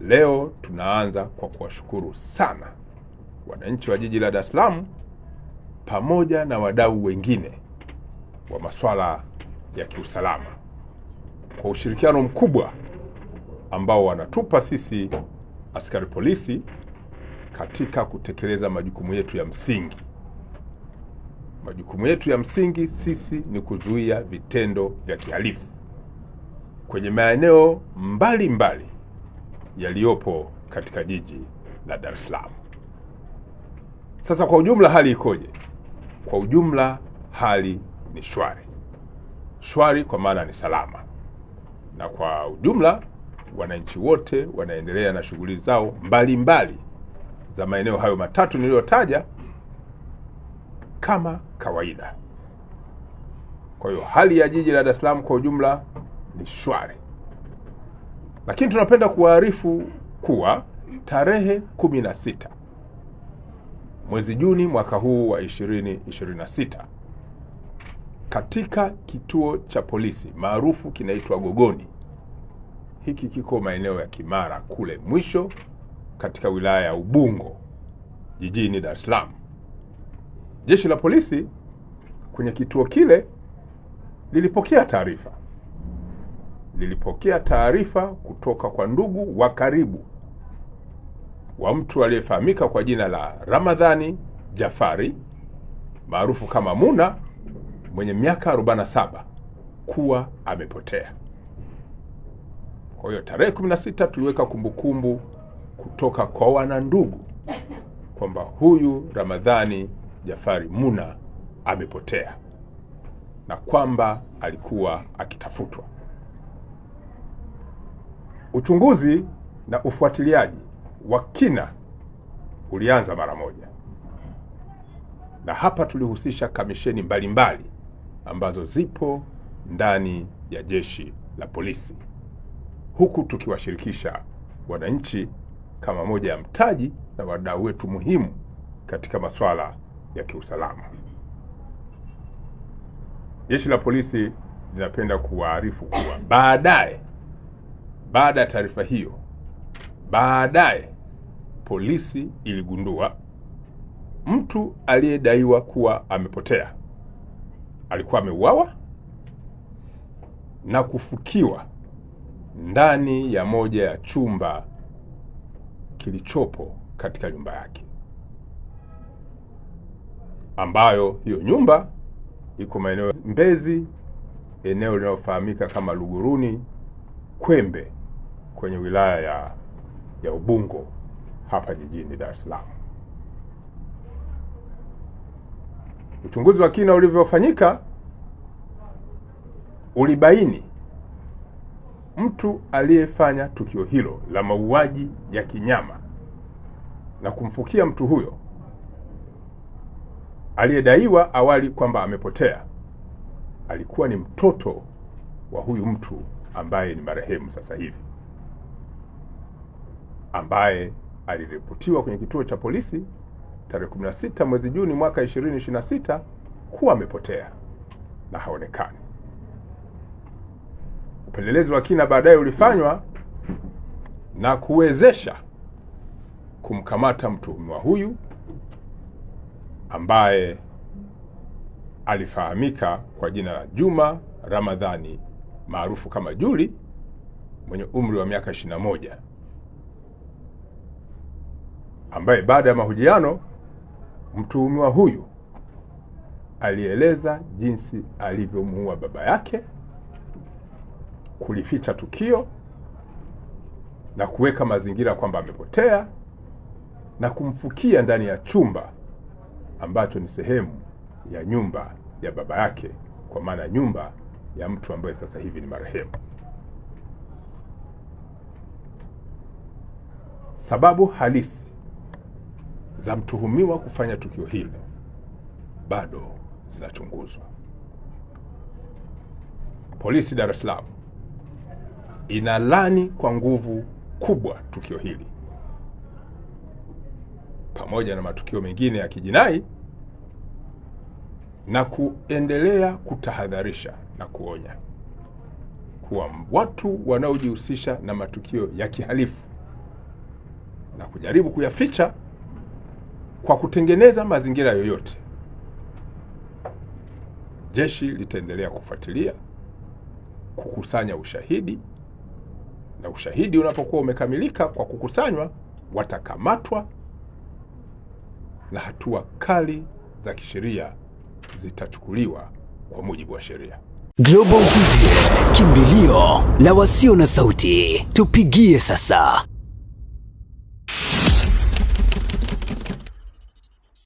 Leo tunaanza kwa kuwashukuru sana wananchi wa jiji la Dar es Salaam pamoja na wadau wengine wa masuala ya kiusalama kwa ushirikiano mkubwa ambao wanatupa sisi askari polisi katika kutekeleza majukumu yetu ya msingi. Majukumu yetu ya msingi sisi ni kuzuia vitendo vya kihalifu kwenye maeneo mbalimbali yaliyopo katika jiji la Dar es Salaam. Sasa kwa ujumla hali ikoje? Kwa ujumla hali ni shwari. Shwari kwa maana ni salama. Na kwa ujumla wananchi wote wanaendelea na shughuli zao mbalimbali za maeneo hayo matatu niliyotaja kama kawaida. Kwa hiyo hali ya jiji la Dar es Salaam kwa ujumla ni shwari. Lakini tunapenda kuwaarifu kuwa tarehe 16 mwezi Juni mwaka huu wa 2026 katika kituo cha polisi maarufu kinaitwa Gogoni. Hiki kiko maeneo ya Kimara kule mwisho katika wilaya ya Ubungo jijini Dar es Salaam. Jeshi la polisi kwenye kituo kile lilipokea taarifa kutoka kwa ndugu wa karibu wa mtu aliyefahamika kwa jina la Ramadhani Jafari maarufu kama Muna mwenye miaka 47 kuwa amepotea. Kwa hiyo tarehe 16 tuliweka kumbukumbu kutoka kwa wanandugu kwamba huyu Ramadhani Jafari Muna amepotea na kwamba alikuwa akitafutwa. Uchunguzi na ufuatiliaji wa kina ulianza mara moja, na hapa tulihusisha kamisheni mbalimbali ambazo zipo ndani ya jeshi la polisi, huku tukiwashirikisha wananchi kama moja ya mtaji na wadau wetu muhimu katika masuala ya kiusalama. Jeshi la polisi linapenda kuwaarifu kuwa baada ya taarifa hiyo, polisi iligundua mtu aliyedaiwa kuwa amepotea alikuwa ameuawa na kufukiwa ndani ya moja ya chumba kilichopo katika nyumba yake, ambayo hiyo nyumba iko maeneo Mbezi, eneo linalofahamika kama Luguruni Kwembe kwenye wilaya ya Ubungo hapa jijini Dar es Salaam. Uchunguzi wa kina ulivyofanyika ulibaini mtu aliyefanya tukio hilo la mauaji ya kinyama na kumfukia mtu huyo aliyedaiwa awali kwamba amepotea alikuwa ni mtoto wa huyu mtu ambaye ni marehemu sasa hivi, ambaye aliripotiwa kwenye kituo cha polisi tarehe 16 mwezi Juni mwaka 2026 kuwa amepotea na haonekani. Upelelezi wa kina baadaye ulifanywa na kuwezesha kumkamata mtuhumiwa huyu ambaye alifahamika kwa jina la Juma Ramadhani maarufu kama Juli mwenye umri wa miaka 21, ambaye baada ya mahojiano mtuhumiwa huyu alieleza jinsi alivyomuua baba yake, kulificha tukio na kuweka mazingira kwamba amepotea na kumfukia ndani ya chumba ambacho ni sehemu ya nyumba ya baba yake, kwa maana nyumba ya mtu ambaye sasa hivi ni marehemu. Sababu halisi za mtuhumiwa kufanya tukio hili bado zinachunguzwa. Polisi Dar es Salaam inalani kwa nguvu kubwa tukio hili pamoja na matukio mengine ya kijinai na kuendelea kutahadharisha na kuonya kuwa watu wanaojihusisha na matukio ya kihalifu kujaribu kuyaficha kwa kutengeneza mazingira yoyote, jeshi litaendelea kufuatilia, kukusanya ushahidi, na ushahidi unapokuwa umekamilika kwa kukusanywa, watakamatwa na hatua kali za kisheria zitachukuliwa kwa mujibu wa sheria. Global TV, kimbilio la wasio na sauti. Tupigie sasa.